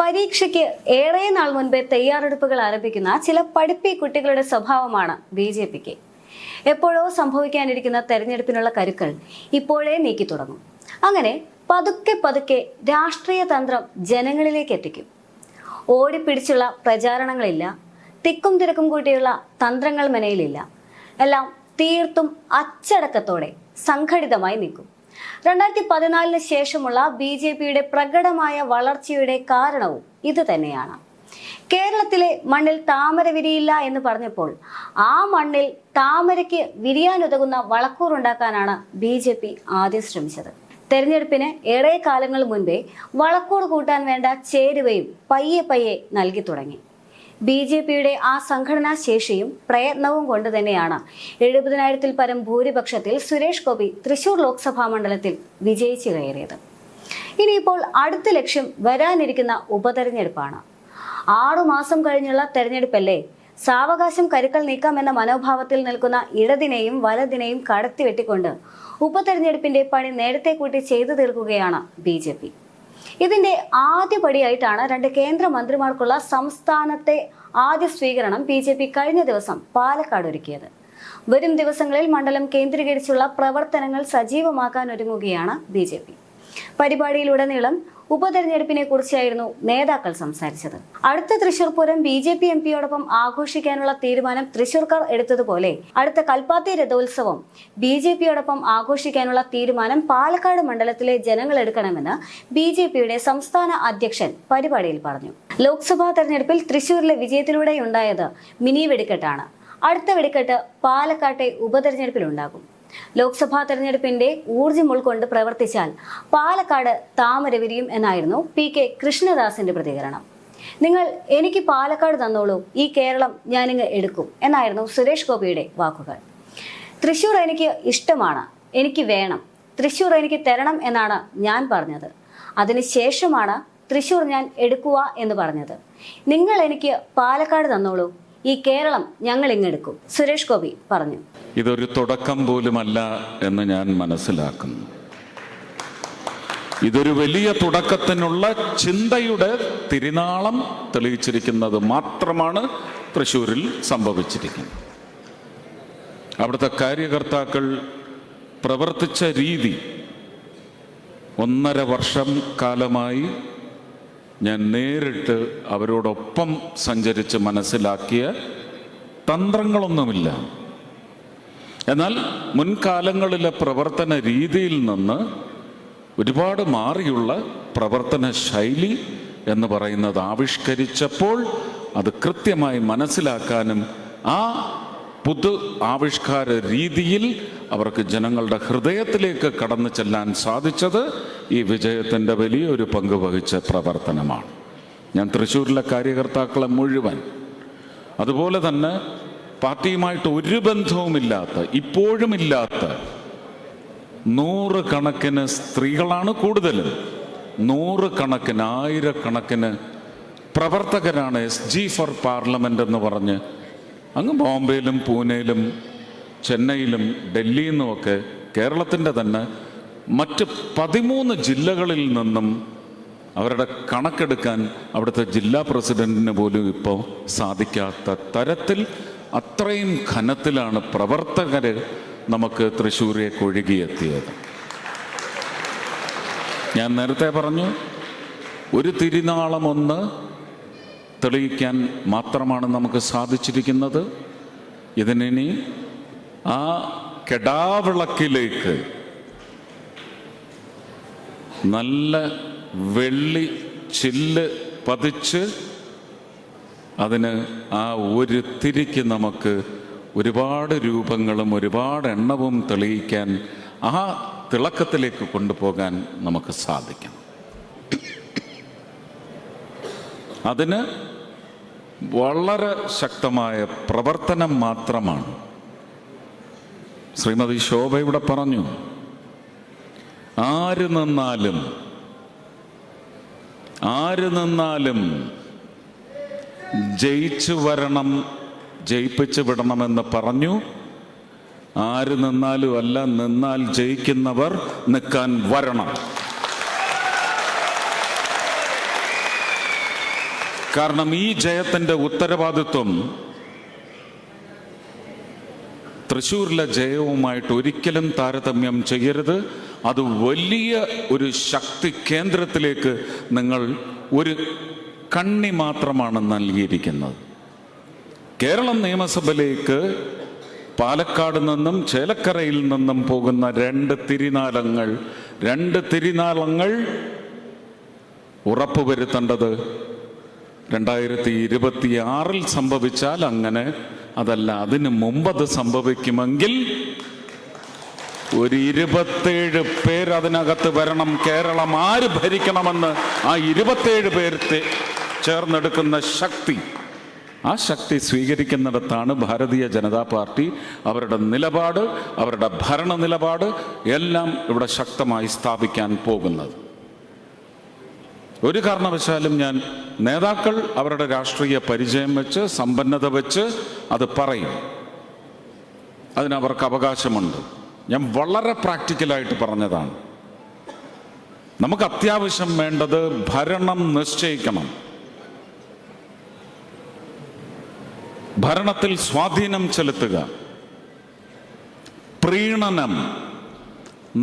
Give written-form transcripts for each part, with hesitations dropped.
പരീക്ഷയ്ക്ക് ഏറെ നാൾ മുൻപേ തയ്യാറെടുപ്പുകൾ ആരംഭിക്കുന്ന ചില പഠിപ്പി കുട്ടികളുടെ സ്വഭാവമാണ് BJPക്ക്. എപ്പോഴോ സംഭവിക്കാനിരിക്കുന്ന തെരഞ്ഞെടുപ്പിനുള്ള കരുക്കൾ ഇപ്പോഴേ നീക്കി തുടങ്ങും. അങ്ങനെ പതുക്കെ പതുക്കെ രാഷ്ട്രീയ തന്ത്രം ജനങ്ങളിലേക്ക് എത്തിക്കും. ഓടിപ്പിടിച്ചുള്ള പ്രചാരണങ്ങളില്ല, തിക്കും തിരക്കും കൂട്ടിയുള്ള തന്ത്രങ്ങൾ മെനയിലില്ല. എല്ലാം തീർത്തും അച്ചടക്കത്തോടെ സംഘടിതമായി നിൽക്കും. 2014 ശേഷമുള്ള BJPയുടെ പ്രകടമായ വളർച്ചയുടെ കാരണവും ഇത് തന്നെയാണ്. കേരളത്തിലെ മണ്ണിൽ താമര വിരിയില്ല എന്ന് പറഞ്ഞപ്പോൾ ആ മണ്ണിൽ താമരയ്ക്ക് വിരിയാനുതകുന്ന വളക്കൂറുണ്ടാക്കാനാണ് BJP ആദ്യം ശ്രമിച്ചത്. തെരഞ്ഞെടുപ്പിന് ഏറെ കാലങ്ങൾ മുൻപേ വളക്കൂർ കൂട്ടാൻ വേണ്ട ചേരുവയും പയ്യെ പയ്യെ നൽകി തുടങ്ങി. BJPയുടെ ആ സംഘടനാ ശേഷിയും പ്രയത്നവും കൊണ്ട് തന്നെയാണ് 70,000-ൽ പരം ഭൂരിപക്ഷത്തിൽ സുരേഷ് ഗോപി തൃശൂർ ലോക്സഭാ മണ്ഡലത്തിൽ വിജയിച്ചു കയറിയത്. ഇനിയിപ്പോൾ അടുത്ത ലക്ഷ്യം വരാനിരിക്കുന്ന ഉപതെരഞ്ഞെടുപ്പാണ്. 6 മാസം കഴിഞ്ഞുള്ള തെരഞ്ഞെടുപ്പല്ലേ, സാവകാശം കരുക്കൾ നീക്കാമെന്ന മനോഭാവത്തിൽ നിൽക്കുന്ന ഇടതിനെയും വലതിനെയും കടത്തി വെട്ടിക്കൊണ്ട് ഉപതെരഞ്ഞെടുപ്പിന്റെ പണി നേരത്തെ കൂട്ടി ചെയ്തു തീർക്കുകയാണ് BJP. ഇതിന്റെ ആദ്യപടിയായിട്ടാണ് 2 കേന്ദ്ര മന്ത്രിമാർക്കുള്ള സംസ്ഥാനത്തെ ആദ്യ സ്വീകരണം BJP കഴിഞ്ഞ ദിവസം പാലക്കാട് ഒരുക്കിയത്. വരും ദിവസങ്ങളിൽ മണ്ഡലം കേന്ദ്രീകരിച്ചുള്ള പ്രവർത്തനങ്ങൾ സജീവമാക്കാൻ ഒരുങ്ങുകയാണ് BJP. പരിപാടിയിലുടനീളം ഉപതെരഞ്ഞെടുപ്പിനെ കുറിച്ചായിരുന്നു നേതാക്കൾ സംസാരിച്ചത്. അടുത്ത തൃശൂർ പൂരം BJP MPയോടൊപ്പം ആഘോഷിക്കാനുള്ള തീരുമാനം തൃശൂർക്കാർ എടുത്തതുപോലെ അടുത്ത കൽപ്പാത്തി രഥോത്സവം BJPയോടൊപ്പം ആഘോഷിക്കാനുള്ള തീരുമാനം പാലക്കാട് മണ്ഡലത്തിലെ ജനങ്ങൾ എടുക്കണമെന്ന് BJPയുടെ സംസ്ഥാന അധ്യക്ഷൻ പരിപാടിയിൽ പറഞ്ഞു. ലോക്സഭാ തെരഞ്ഞെടുപ്പിൽ തൃശൂരിലെ വിജയത്തിലൂടെയുണ്ടായത് മിനി വെടിക്കെട്ടാണ്. അടുത്ത വെടിക്കെട്ട് പാലക്കാട്ടെ ഉപതെരഞ്ഞെടുപ്പിലുണ്ടാകും. ലോക്സഭാ തെരഞ്ഞെടുപ്പിന്റെ ഊർജ്ജം ഉൾക്കൊണ്ട് പ്രവർത്തിച്ചാൽ പാലക്കാട് താമര വിരിയും എന്നായിരുന്നു PK കൃഷ്ണദാസിന്റെ പ്രതികരണം. നിങ്ങൾ എനിക്ക് പാലക്കാട് തന്നോളൂ, ഈ കേരളം ഞാനിങ്ങ് എടുക്കും എന്നായിരുന്നു സുരേഷ് ഗോപിയുടെ വാക്കുകൾ. തൃശൂർ എനിക്ക് ഇഷ്ടമാണ്, എനിക്ക് വേണം, തൃശൂർ എനിക്ക് തരണം എന്നാണ് ഞാൻ പറഞ്ഞത്. അതിനുശേഷമാണ് തൃശൂർ ഞാൻ എടുക്കുക എന്ന് പറഞ്ഞത്. നിങ്ങൾ എനിക്ക് പാലക്കാട് തന്നോളൂ, ഈ കേരളം ഞങ്ങൾ ഇങ്ങെടുക്കും, സുരേഷ് ഗോപി പറഞ്ഞു. ഇതൊരു തുടക്കം പോലുമല്ല എന്ന് ഞാൻ മനസ്സിലാക്കുന്നു. ഇതൊരു വലിയ തുടക്കത്തിനുള്ള ചിന്തയുടെ തിരുനാളം തെളിയിച്ചിരിക്കുന്നത് മാത്രമാണ് തൃശ്ശൂരിൽ സംഭവിച്ചിരിക്കുന്നത്. അവിടുത്തെ കാര്യകർത്താക്കൾ പ്രവർത്തിച്ച രീതി 1.5 വർഷം കാലമായി ഞാൻ നേരിട്ട് അവരോടൊപ്പം സഞ്ചരിച്ച് മനസ്സിലാക്കിയ തന്ത്രങ്ങളൊന്നുമില്ല. എന്നാൽ മുൻകാലങ്ങളിലെ പ്രവർത്തന രീതിയിൽ നിന്ന് ഒരുപാട് മാറിയുള്ള പ്രവർത്തന ശൈലി എന്ന് പറയുന്നത് ആവിഷ്കരിച്ചപ്പോൾ അത് കൃത്യമായി മനസ്സിലാക്കാനും ആ പുതു ആവിഷ്കാര രീതിയിൽ അവർക്ക് ജനങ്ങളുടെ ഹൃദയത്തിലേക്ക് കടന്നു ചെല്ലാൻ സാധിച്ചത് ഈ വിജയത്തിൻ്റെ വലിയൊരു പങ്ക് വഹിച്ച പ്രവർത്തനമാണ്. ഞാൻ തൃശ്ശൂരിലെ കാര്യകർത്താക്കളെ മുഴുവൻ, അതുപോലെ തന്നെ പാർട്ടിയുമായിട്ട് ഒരു ബന്ധവുമില്ലാത്ത, ഇപ്പോഴും ഇല്ലാത്ത 100 കണക്കിന് സ്ത്രീകളാണ് കൂടുതലും, 100 കണക്കിന് 1000 കണക്കിന് പ്രവർത്തകരാണ് SG ഫോർ പാർലമെന്റ് എന്ന് പറഞ്ഞ് അങ്ങ് ബോംബെയിലും പൂനെയിലും ചെന്നൈയിലും ഡൽഹിയിൽ നിന്നുമൊക്കെ കേരളത്തിൻ്റെ തന്നെ മറ്റ് 13 ജില്ലകളിൽ നിന്നും അവരുടെ കണക്കെടുക്കാൻ അവിടുത്തെ ജില്ലാ പ്രസിഡന്റിന് പോലും ഇപ്പോൾ സാധിക്കാത്ത തരത്തിൽ അത്രയും ഘനത്തിലാണ് പ്രവർത്തകര് നമുക്ക് തൃശ്ശൂരേക്ക് ഒഴുകിയെത്തിയത്. ഞാൻ നേരത്തെ പറഞ്ഞു, ഒരു തിരുനാളമൊന്ന് തെളിയിക്കാൻ മാത്രമാണ് നമുക്ക് സാധിച്ചിരിക്കുന്നത്. ഇതിനി ആ കെടാവിളക്കിലേക്ക് നല്ല വെള്ളി ചില്ല് പതിച്ച് അതിന് ആ ഒരു തിരിക്ക് നമുക്ക് ഒരുപാട് രൂപങ്ങളും ഒരുപാട് എണ്ണവും തെളിയിക്കാൻ, ആ തിളക്കത്തിലേക്ക് കൊണ്ടുപോകാൻ നമുക്ക് സാധിക്കണം. അതിന് വളരെ ശക്തമായ പ്രവർത്തനം മാത്രമാണ്. ശ്രീമതി ശോഭ ഇവിടെ പറഞ്ഞു, ആര് നിന്നാലും ജയിച്ചു വരണം, ജയിപ്പിച്ചു വിടണമെന്ന് പറഞ്ഞു. ആര് നിന്നാലും അല്ല, നിന്നാൽ ജയിക്കുന്നവർ നിൽക്കാൻ വരണം. കാരണം ഈ ജയത്തിൻ്റെ ഉത്തരവാദിത്വം തൃശ്ശൂരിലെ ജയവുമായിട്ട് ഒരിക്കലും താരതമ്യം ചെയ്യരുത്. അത് വലിയ ഒരു ശക്തി കേന്ദ്രത്തിലേക്ക് നിങ്ങൾ ഒരു കണ്ണി മാത്രമാണ് നൽകിയിരിക്കുന്നത്. കേരളം നിയമസഭയിലേക്ക് പാലക്കാട് നിന്നും ചേലക്കരയിൽ നിന്നും പോകുന്ന രണ്ട് തിരിനാളങ്ങൾ ഉറപ്പുവരുത്തേണ്ടത് 2026 സംഭവിച്ചാൽ അങ്ങനെ, അതല്ല അതിന് മുമ്പത് സംഭവിക്കുമെങ്കിൽ ഒരു 27 പേര് അതിനകത്ത് വരണം. കേരളം ആര് ഭരിക്കണമെന്ന് ആ 27 പേർ ചേർന്നെടുക്കുന്ന ശക്തി, ആ ശക്തി സ്വീകരിക്കുന്നിടത്താണ് ഭാരതീയ ജനതാ പാർട്ടി അവരുടെ നിലപാട്, അവരുടെ ഭരണ നിലപാട് എല്ലാം ഇവിടെ ശക്തമായി സ്ഥാപിക്കാൻ പോകുന്നത്. ഒരു കാരണവശാലും ഞാൻ നേതാക്കൾ അവരുടെ രാഷ്ട്രീയ പരിചയം വെച്ച് സമ്പന്നത വെച്ച് അത് പറയും, അതിനവർക്ക് അവകാശമുണ്ട്. ഞാൻ വളരെ പ്രാക്ടിക്കലായിട്ട് പറഞ്ഞതാണ്. നമുക്ക് അത്യാവശ്യം വേണ്ടത് ഭരണം നിശ്ചയിക്കണം, ഭരണത്തിൽ സ്വാധീനം ചെലുത്തുക. പ്രീണനം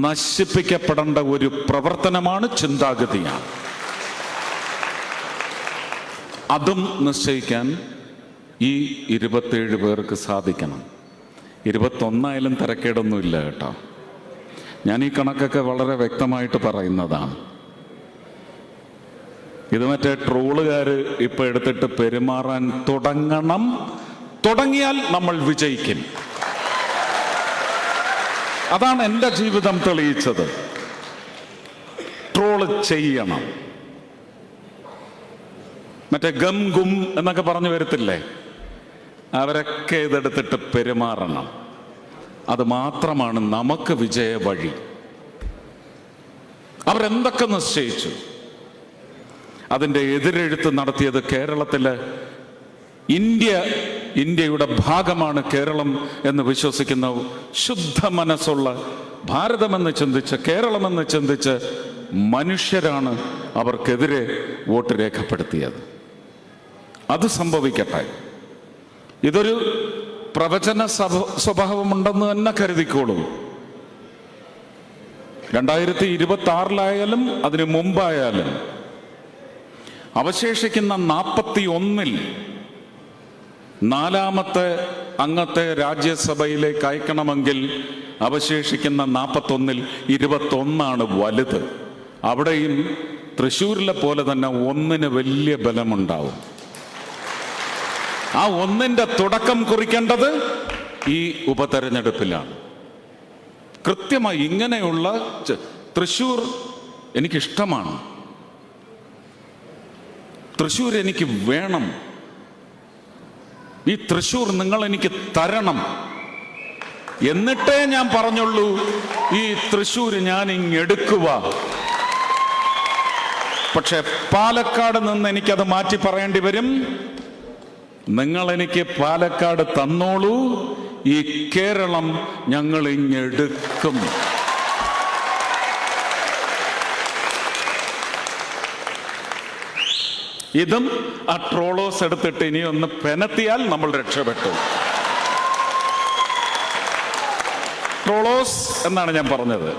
നശിപ്പിക്കപ്പെടേണ്ട ഒരു പ്രവർത്തനമാണ്, ചിന്താഗതിയാണ്. അതും നിശ്ചയിക്കാൻ ഈ 27 പേർക്ക് സാധിക്കണം. 21 തിരക്കേടൊന്നുമില്ല കേട്ടോ. ഞാൻ ഈ കണക്കൊക്കെ വളരെ വ്യക്തമായിട്ട് പറയുന്നതാണ്. ഇത് മറ്റേ ട്രോളുകാർ ഇപ്പൊ എടുത്തിട്ട് പെരുമാറാൻ തുടങ്ങിയാൽ നമ്മൾ വിജയിക്കും. അതാണ് എൻ്റെ ജീവിതം തെളിയിച്ചത്. ട്രോള് ചെയ്യണം, മറ്റേ ഗം ഗും എന്നൊക്കെ പറഞ്ഞു വരത്തില്ലേ, അവരൊക്കെ ഇതെടുത്തിട്ട് പെരുമാറണം. അത് മാത്രമാണ് നമുക്ക് വിജയ വഴി. അവരെന്തൊക്കെ നിശ്ചയിച്ചു, അതിൻ്റെ എതിരെഴുത്ത് നടത്തിയത് കേരളത്തിലെ ഇന്ത്യയുടെ ഭാഗമാണ് കേരളം എന്ന് വിശ്വസിക്കുന്ന ശുദ്ധ മനസ്സുള്ള, ഭാരതമെന്ന് ചിന്തിച്ച് കേരളമെന്ന് ചിന്തിച്ച് മനുഷ്യരാണ് അവർക്കെതിരെ വോട്ട് രേഖപ്പെടുത്തിയത്. അത് സംഭവിക്കട്ടെ. ഇതൊരു പ്രവചന സ്വഭാവമുണ്ടെന്ന് തന്നെ കരുതിക്കോളൂ. 2026 അതിനു മുമ്പായാലും അവശേഷിക്കുന്ന 41-ൽ 4ാമത്തെ അംഗത്തെ രാജ്യസഭയിലേക്ക് അയക്കണമെങ്കിൽ അവശേഷിക്കുന്ന 41-ൽ 21 വലുത്. അവിടെയും തൃശ്ശൂരിലെ പോലെ തന്നെ 1 വലിയ ബലമുണ്ടാവും. ആ 1 തുടക്കം കുറിക്കേണ്ടത് ഈ ഉപതെരഞ്ഞെടുപ്പിലാണ്. കൃത്യമായി ഇങ്ങനെയുള്ള തൃശ്ശൂർ എനിക്കിഷ്ടമാണ്, തൃശ്ശൂർ എനിക്ക് വേണം, ഈ തൃശ്ശൂർ നിങ്ങൾ എനിക്ക് തരണം എന്നിട്ടേ ഞാൻ പറഞ്ഞുള്ളൂ ഈ തൃശ്ശൂർ ഞാൻ ഇങ്ങെടുക്കുക. പക്ഷെ പാലക്കാട് നിന്ന് എനിക്കത് മാറ്റി പറയേണ്ടി വരും. നിങ്ങൾ എനിക്ക് പാലക്കാട് തന്നോളൂ, ഈ കേരളം ഞങ്ങൾ ഇങ്ങെടുക്കും. ഇതും ആ ട്രോളോസ് എടുത്തിട്ട് ഇനി ഒന്ന് പെനത്തിയാൽ നമ്മൾ രക്ഷപ്പെട്ടു. ട്രോളോസ് എന്നാണ് ഞാൻ പറഞ്ഞത്.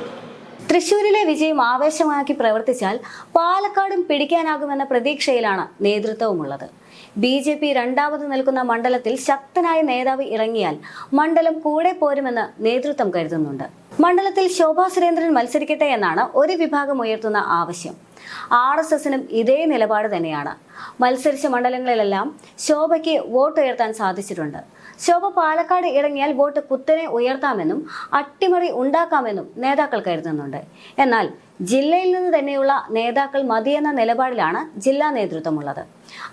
തൃശൂരിലെ വിജയം ആവേശമാക്കി പ്രവർത്തിച്ചാൽ പാലക്കാടും പിടിക്കാനാകുമെന്ന പ്രതീക്ഷയിലാണ് നേതൃത്വവുമുള്ളത്. BJP രണ്ടാമത് നിൽക്കുന്ന മണ്ഡലത്തിൽ ശക്തനായ നേതാവ് ഇറങ്ങിയാൽ മണ്ഡലം കൂടെ പോരുമെന്ന് നേതൃത്വം കരുതുന്നുണ്ട്. മണ്ഡലത്തിൽ ശോഭാ സുരേന്ദ്രൻ മത്സരിക്കട്ടെ എന്നാണ് ഒരു വിഭാഗം ഉയർത്തുന്ന ആവശ്യം. RSSനും ഇതേ നിലപാട് തന്നെയാണ്. മത്സരിച്ച മണ്ഡലങ്ങളിലെല്ലാം ശോഭയ്ക്ക് വോട്ട് ഉയർത്താൻ സാധിച്ചിട്ടുണ്ട്. ശോഭ പാലക്കാട് ഇറങ്ങിയാൽ വോട്ട് കുത്തനെ ഉയർത്താമെന്നും അട്ടിമറി ഉണ്ടാക്കാമെന്നും നേതാക്കൾ കരുതുന്നുണ്ട്. എന്നാൽ ജില്ലയിൽ നിന്ന് തന്നെയുള്ള നേതാക്കൾ മതിയെന്ന നിലപാടിലാണ് ജില്ലാ നേതൃത്വമുള്ളത്.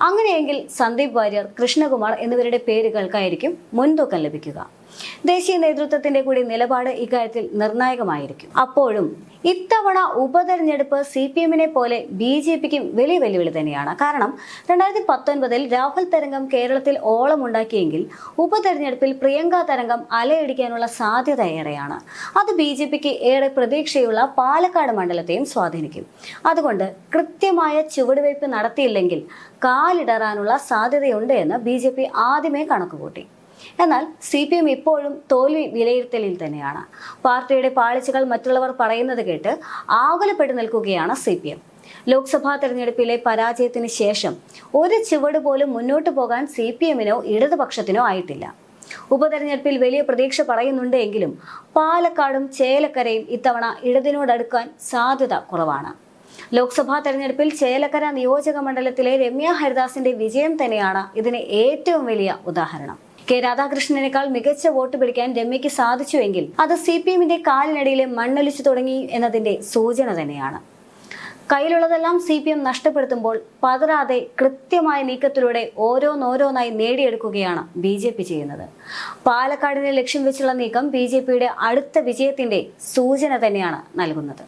അങ്ങനെയെങ്കിൽ സന്ദീപ് വാര്യർ, കൃഷ്ണകുമാർ എന്നിവരുടെ പേരുകൾക്കായിരിക്കും മുൻതൂക്കം ലഭിക്കുക. ദേശീയ നേതൃത്വത്തിന്റെ കൂടി നിലപാട് ഇക്കാര്യത്തിൽ നിർണായകമായിരിക്കും. അപ്പോഴും ഇത്തവണ ഉപതെരഞ്ഞെടുപ്പ് CPM-നെ പോലെ BJPക്കും വലിയ വെല്ലുവിളി തന്നെയാണ്. കാരണം 2019 രാഹുൽ തരംഗം കേരളത്തിൽ ഓളമുണ്ടാക്കിയെങ്കിൽ ഉപതെരഞ്ഞെടുപ്പിൽ പ്രിയങ്ക തരംഗം അലയടിക്കാനുള്ള സാധ്യത ഏറെയാണ്. അത് BJPക്ക് ഏറെ പ്രതീക്ഷയുള്ള പാലക്കാട് മണ്ഡലത്തെയും സ്വാധീനിക്കും. അതുകൊണ്ട് കൃത്യമായ ചുവടുവയ്പ് നടത്തിയില്ലെങ്കിൽ കാലിടറാനുള്ള സാധ്യതയുണ്ട് എന്ന് BJP ആദ്യമേ കണക്കുകൂട്ടി. എന്നാൽ CPM ഇപ്പോഴും തോൽവി വിലയിരുത്തലിൽ തന്നെയാണ്. പാർട്ടിയുടെ പാളിച്ചകൾ മറ്റുള്ളവർ പറയുന്നത് കേട്ട് ആകുലപ്പെട്ടു നിൽക്കുകയാണ് CPM. ലോക്സഭാ തെരഞ്ഞെടുപ്പിലെ പരാജയത്തിന് ശേഷം ഒരു ചുവട് പോലും മുന്നോട്ട് പോകാൻ CPM-നോ ഇടതുപക്ഷത്തിനോ ആയിട്ടില്ല. ഉപതെരഞ്ഞെടുപ്പിൽ വലിയ പ്രതീക്ഷ പറയുന്നുണ്ട് എങ്കിലും പാലക്കാടും ചേലക്കരയും ഇത്തവണ ഇടതിനോടടുക്കാൻ സാധ്യത കുറവാണ്. ലോക്സഭാ തെരഞ്ഞെടുപ്പിൽ ചേലക്കര നിയോജക മണ്ഡലത്തിലെ രമ്യ ഹരിദാസിന്റെ വിജയം തന്നെയാണ് ഇതിന് ഏറ്റവും വലിയ ഉദാഹരണം. കെ രാധാകൃഷ്ണനേക്കാൾ മികച്ച വോട്ട് പിടിക്കാൻ രമ്യയ്ക്ക് സാധിച്ചുവെങ്കിൽ അത് CPM-ന്റെ കാലിനടിയിലെ മണ്ണൊലിച്ചു തുടങ്ങി എന്നതിന്റെ സൂചന തന്നെയാണ്. കയ്യിലുള്ളതെല്ലാം CPM നഷ്ടപ്പെടുത്തുമ്പോൾ പതറാതെ കൃത്യമായ നീക്കത്തിലൂടെ ഓരോന്നോരോന്നായി നേടിയെടുക്കുകയാണ് BJP ചെയ്യുന്നത്. പാലക്കാടിനെ ലക്ഷ്യം വെച്ചുള്ള നീക്കം BJPയുടെ അടുത്ത വിജയത്തിന്റെ സൂചന തന്നെയാണ് നൽകുന്നത്.